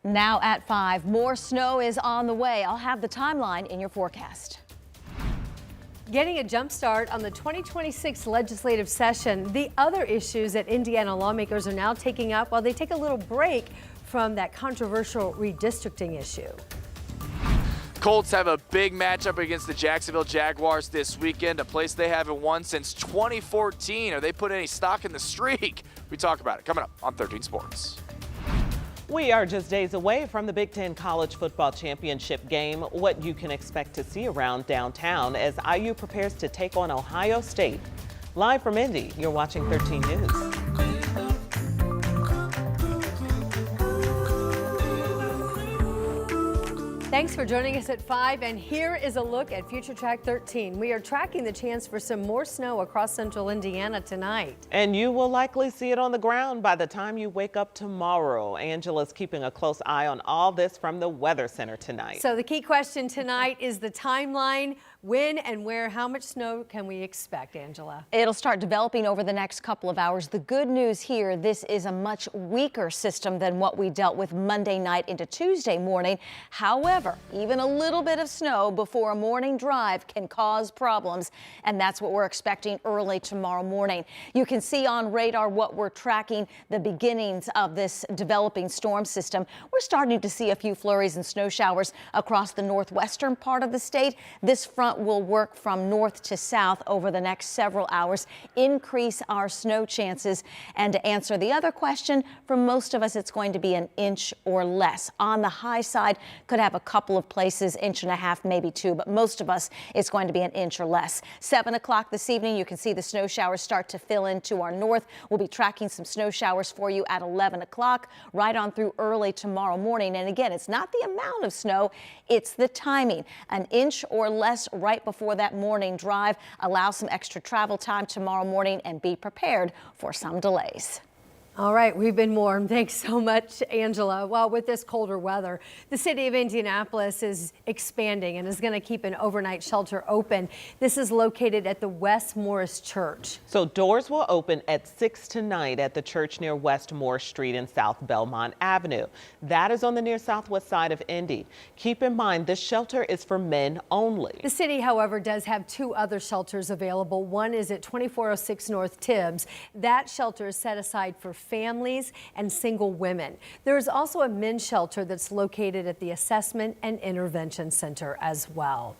Now at 5, more snow is on the way. I'll have the timeline in your forecast. Getting a jump start on the 2026 legislative session. The other issues that Indiana lawmakers are now taking up while they take a little break from that controversial redistricting issue. Colts have a big matchup against the Jacksonville Jaguars this weekend, a place they haven't won since 2014. Are they putting any stock in the streak? We talk about it coming up on 13 Sports. We are just days away from the Big Ten College Football Championship game. What you can expect to see around downtown as IU prepares to take on Ohio State. Live from Indy, you're watching 13 News. Thanks for joining us at 5, and here is a look at Future Track 13. We are tracking the chance for some more snow across central Indiana tonight. And you will likely see it on the ground by the time you wake up tomorrow. Angela's keeping a close eye on all this from the Weather Center tonight. So the key question tonight is the timeline. When and where, how much snow can we expect, Angela? It'll start developing over the next couple of hours. The good news here, this is a much weaker system than what we dealt with Monday night into Tuesday morning. However, even a little bit of snow before a morning drive can cause problems, and that's what we're expecting early tomorrow morning. You can see on radar what we're tracking, the beginnings of this developing storm system. We're starting to see a few flurries and snow showers across the northwestern part of the state. This front will work from north to south over the next several hours, increase our snow chances. And to answer the other question, for most of us, it's going to be an inch or less. On the high side, could have a couple of places, inch and a half, maybe 2, but most of us, it's going to be an inch or less. 7 o'clock this evening, you can see the snow showers start to fill in to our north. We'll be tracking some snow showers for you at 11 o'clock, right on through early tomorrow morning. And again, it's not the amount of snow, it's the timing. An inch or less right before that morning drive. Allow some extra travel time tomorrow morning and be prepared for some delays. All right, we've been warned. Thanks so much, Angela. Well, with this colder weather, the city of Indianapolis is expanding and is going to keep an overnight shelter open. This is located at the West Morris Church. So doors will open at 6 tonight at the church near West Morris Street and South Belmont Avenue. That is on the near southwest side of Indy. Keep in mind, this shelter is for men only. The city, however, does have 2 other shelters available. One is at 2406 North Tibbs. That shelter is set aside for families and single women. There is also a men's shelter that's located at the Assessment and Intervention Center as well.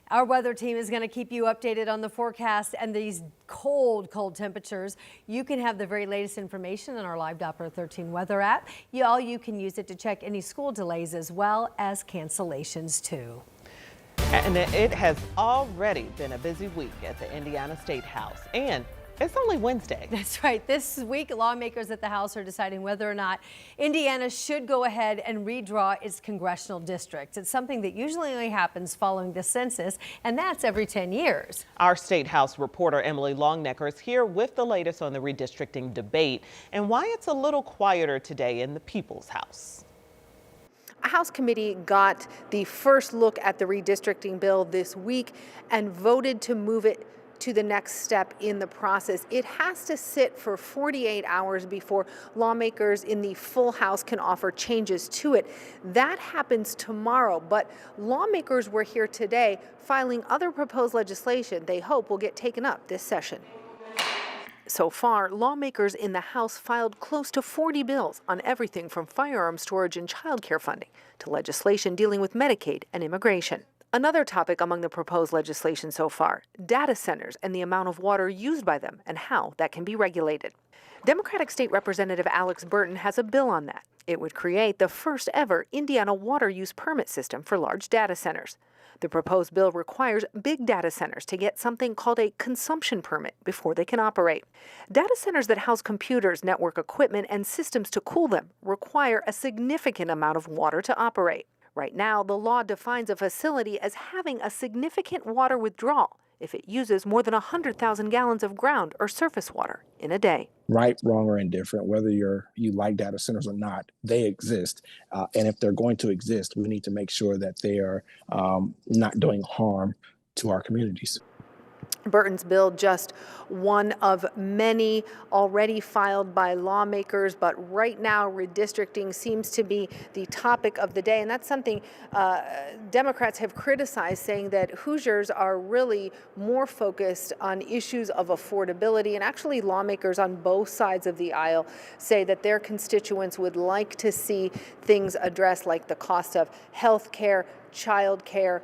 Our weather team is going to keep you updated on the forecast and these cold temperatures. You can have the very latest information in our Live Doppler 13 weather app. You can use it to check any school delays as well as cancellations too. And it has already been a busy week at the Indiana State House, and it's only Wednesday. That's right. This week, lawmakers at the House are deciding whether or not Indiana should go ahead and redraw its congressional districts. It's something that usually only happens following the census, and that's every 10 years. Our State House reporter Emily Longnecker is here with the latest on the redistricting debate and why it's a little quieter today in the People's House. A House committee got the first look at the redistricting bill this week and voted to move it to the next step in the process. It has to sit for 48 hours before lawmakers in the full House can offer changes to it. That happens tomorrow, but lawmakers were here today filing other proposed legislation they hope will get taken up this session. So far, lawmakers in the House filed close to 40 bills on everything from firearm storage and child care funding to legislation dealing with Medicaid and immigration. Another topic among the proposed legislation so far, data centers and the amount of water used by them and how that can be regulated. Democratic State Representative Alex Burton has a bill on that. It would create the first ever Indiana water use permit system for large data centers. The proposed bill requires big data centers to get something called a consumption permit before they can operate. Data centers that house computers, network equipment, and systems to cool them require a significant amount of water to operate. Right now, the law defines a facility as having a significant water withdrawal if it uses more than 100,000 gallons of ground or surface water in a day. Right, wrong, or indifferent, whether you like data centers or not, they exist. And if they're going to exist, we need to make sure that they are not doing harm to our communities. Burton's bill, just one of many already filed by lawmakers, but right now redistricting seems to be the topic of the day, and that's something Democrats have criticized, saying that Hoosiers are really more focused on issues of affordability, and actually lawmakers on both sides of the aisle say that their constituents would like to see things addressed, like the cost of health care, child care,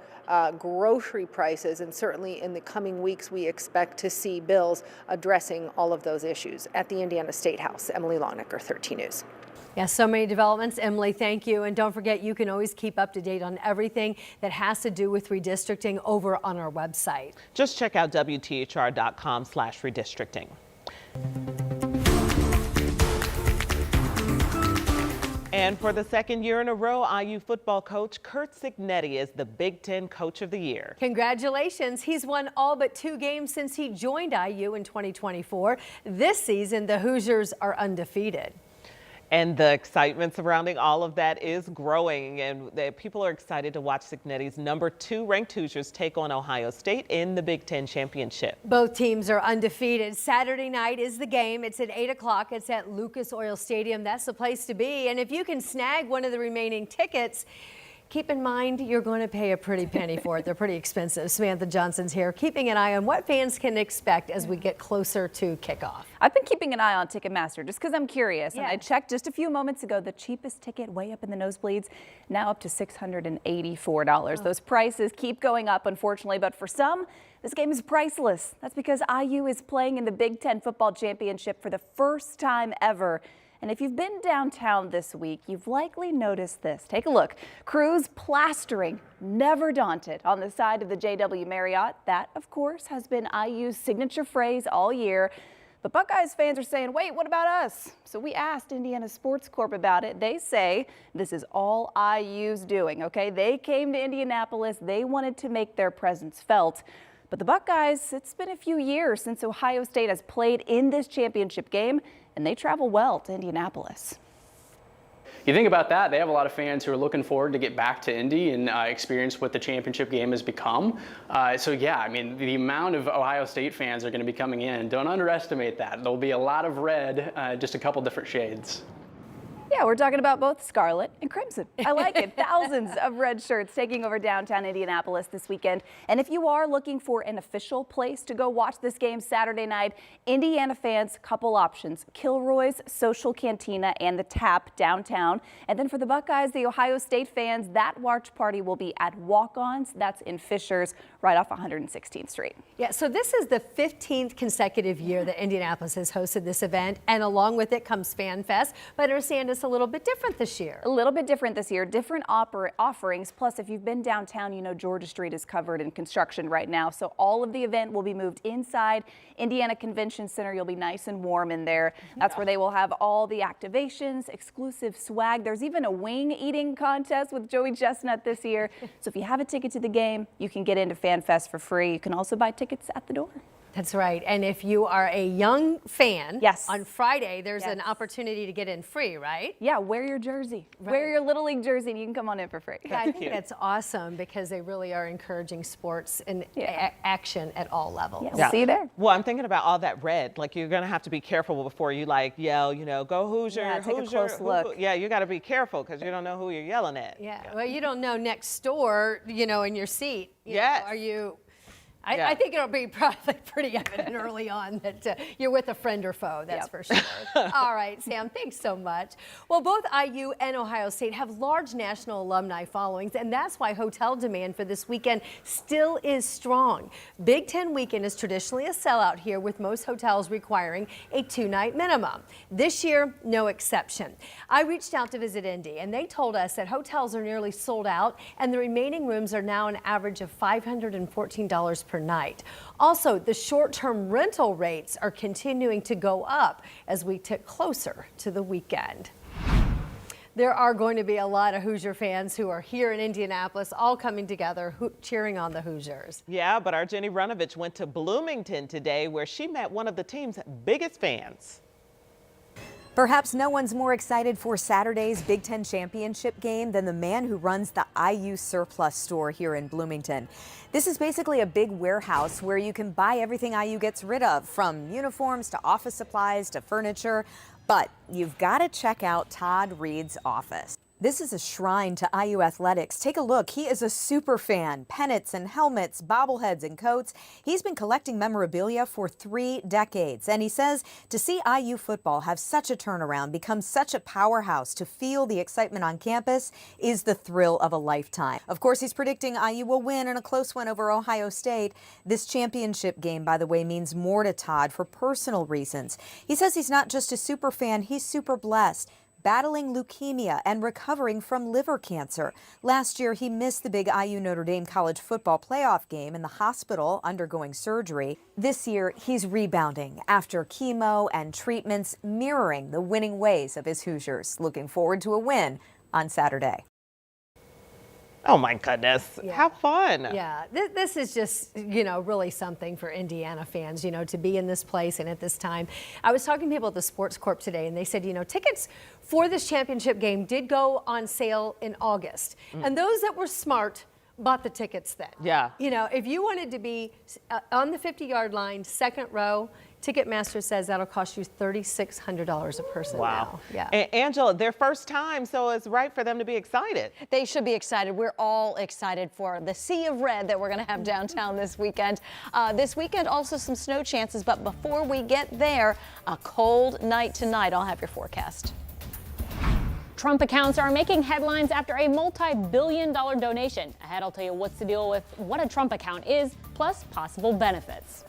grocery prices, and certainly in the coming weeks we expect to see bills addressing all of those issues. At the Indiana State House, Emily Longnecker, 13 News. Yeah, so many developments. Emily, thank you. And don't forget, you can always keep up to date on everything that has to do with redistricting over on our website. Just check out WTHR.com/redistricting. And for the second year in a row, IU football coach Curt Cignetti is the Big Ten Coach of the Year. Congratulations. He's won all but 2 games since he joined IU in 2024. This season, the Hoosiers are undefeated. And the excitement surrounding all of that is growing, and people are excited to watch Cignetti's #2 ranked Hoosiers take on Ohio State in the Big Ten Championship. Both teams are undefeated. Saturday night is the game. It's at 8 o'clock. It's at Lucas Oil Stadium. That's the place to be. And if you can snag one of the remaining tickets, keep in mind you're going to pay a pretty penny for it. They're pretty expensive. Samantha Johnson's here, keeping an eye on what fans can expect as we get closer to kickoff. I've been keeping an eye on Ticketmaster just because I'm curious. Yeah. And I checked just a few moments ago, the cheapest ticket way up in the nosebleeds, now up to $684. Those prices keep going up, unfortunately, but for some, this game is priceless. That's because IU is playing in the Big Ten Football Championship for the first time ever. And if you've been downtown this week, you've likely noticed this. Take a look. Crews plastering, never daunted, on the side of the JW Marriott. That, of course, has been IU's signature phrase all year. But Buckeyes fans are saying, wait, what about us? So we asked Indiana Sports Corp about it. They say this is all IU's doing, okay? They came to Indianapolis. They wanted to make their presence felt. But the Buckeyes, it's been a few years since Ohio State has played in this championship game, and they travel well to Indianapolis. You think about that, they have a lot of fans who are looking forward to get back to Indy and experience what the championship game has become. So yeah, I mean, the amount of Ohio State fans are going to be coming in, don't underestimate that. There'll be a lot of red, just a couple different shades. Yeah, we're talking about both scarlet and crimson. I like it. Thousands of red shirts taking over downtown Indianapolis this weekend. And if you are looking for an official place to go watch this game Saturday night, Indiana fans, couple options: Kilroy's, Social Cantina, and the Tap downtown. And then for the Buckeyes, the Ohio State fans, that watch party will be at Walk-Ons. That's in Fishers, right off 116th Street. Yeah, so this is the 15th consecutive year that Indianapolis has hosted this event, and along with it comes Fan Fest. But understand it's a little bit different this year. A little bit different this year, different offerings. Plus, if you've been downtown, you know Georgia Street is covered in construction right now. So all of the event will be moved inside Indiana Convention Center. You'll be nice and warm in there. That's where they will have all the activations, exclusive swag. There's even a wing eating contest with Joey Chestnut this year. So if you have a ticket to the game, you can get into Fan Fest for free. You can also buy tickets at the door. That's right. And if you are a young fan, yes, on Friday, there's an opportunity to get in free, right? Yeah, wear your jersey. Right. Wear your Little League jersey and you can come on in for free. Yeah, I think that's awesome because they really are encouraging sports and action at all levels. Yeah, we'll see you there. Well, I'm thinking about all that red. Like, you're going to have to be careful before you yell, go Hoosier, yeah, take Hoosier, a close look. Yeah, you got to be careful because you don't know who you're yelling at. Yeah, well, you don't know next door, in your seat. Yes. Are you... I think it'll be probably pretty evident early on that you're with a friend or foe, that's for sure. All right, Sam, thanks so much. Well, both IU and Ohio State have large national alumni followings, and that's why hotel demand for this weekend still is strong. Big Ten weekend is traditionally a sellout here, with most hotels requiring a 2-night minimum. This year, no exception. I reached out to Visit Indy, and they told us that hotels are nearly sold out, and the remaining rooms are now an average of $514 per night. Also, the short-term rental rates are continuing to go up as we tick closer to the weekend. There are going to be a lot of Hoosier fans who are here in Indianapolis, all coming together, cheering on the Hoosiers. Yeah, but our Jenny Runovich went to Bloomington today, where she met one of the team's biggest fans. Perhaps no one's more excited for Saturday's Big Ten championship game than the man who runs the IU Surplus store here in Bloomington. This is basically a big warehouse where you can buy everything IU gets rid of, from uniforms to office supplies to furniture. But you've got to check out Todd Reed's office. This is a shrine to IU athletics. Take a look. He is a super fan. Pennants and helmets, bobbleheads and coats. He's been collecting memorabilia for 3 decades. And he says to see IU football have such a turnaround, become such a powerhouse, to feel the excitement on campus is the thrill of a lifetime. Of course, he's predicting IU will win in a close one over Ohio State. This championship game, by the way, means more to Todd for personal reasons. He says he's not just a super fan, he's super blessed, battling leukemia and recovering from liver cancer. Last year, he missed the big IU Notre Dame college football playoff game in the hospital undergoing surgery. This year, he's rebounding after chemo and treatments, mirroring the winning ways of his Hoosiers. Looking forward to a win on Saturday. Oh my goodness. Yeah. Have fun. Yeah, this is just, really something for Indiana fans, to be in this place and at this time. I was talking to people at the Sports Corp today, and they said, tickets for this championship game did go on sale in August. And those that were smart bought the tickets then. Yeah. If you wanted to be on the 50-yard line, second row, Ticketmaster says that'll cost you $3,600 a person. Wow. Now. Yeah. Angela, their first time, so it's right for them to be excited. They should be excited. We're all excited for the sea of red that we're going to have downtown this weekend. This weekend, also some snow chances, but before we get there, a cold night tonight. I'll have your forecast. Trump accounts are making headlines after a multi-billion-dollar donation. Ahead, I'll tell you what's the deal with what a Trump account is, plus possible benefits.